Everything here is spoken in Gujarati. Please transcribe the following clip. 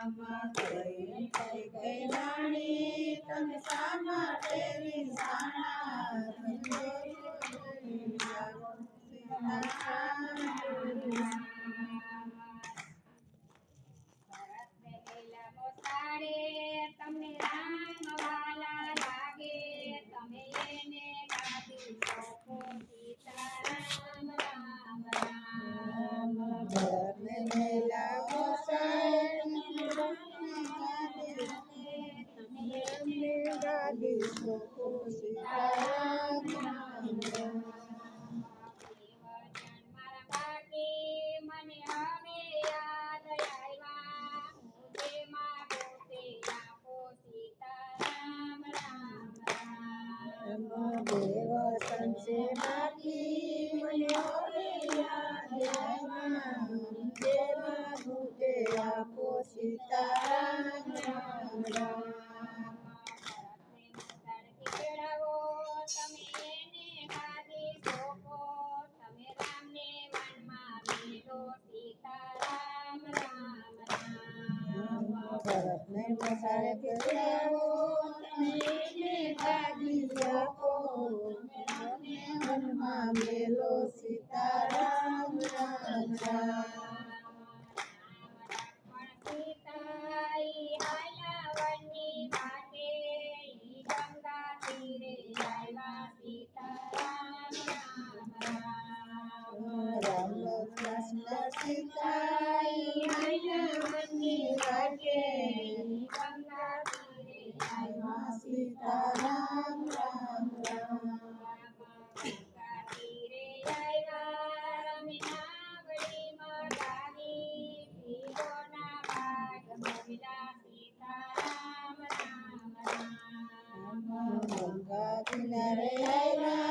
કઈ કઈ રાણી તમે શા માટે તમને રામ વાલા લાગે તમે એને ગાદી સોંપો સીતારામ રામ રામ ભરતને મેલા તમે એને ગાદી સોંપો સીતારામ રામ રામ મારા બાકી મને હવે યાદ આવ્યા જે માગો તે આપો સીતારામ રામ રામ દેવ સંસે બાકી મને હવે યાદ આવ્યા જે માગું તે આપો સીતારામ રામ રામ તમે એને ગાદી સોંપો તમે રામને વનમાં મેલો સીતારામ રામ રામ ભરતને મસાલે કેળવો તમે એને ગાદી આપો મને મનમાં મેલો સીતારામ રામ રામ સીતાઈ હાલાવની વાટે ઈ ગંગા તીરે આવ્યા સીતારામ રામ રામ રામ લક્ષ્મણ સીતાઈ હાલાવની વાટે ગંગા તીરે આવ્યા સીતારામ રામ રામ ગંગા તીરે આવ્યા રમ્યા વળીમાં ગાવી પીરોના ભાગ મોવિલા સીતારામ રામ રામ ગંગા કિનારે આવ્યા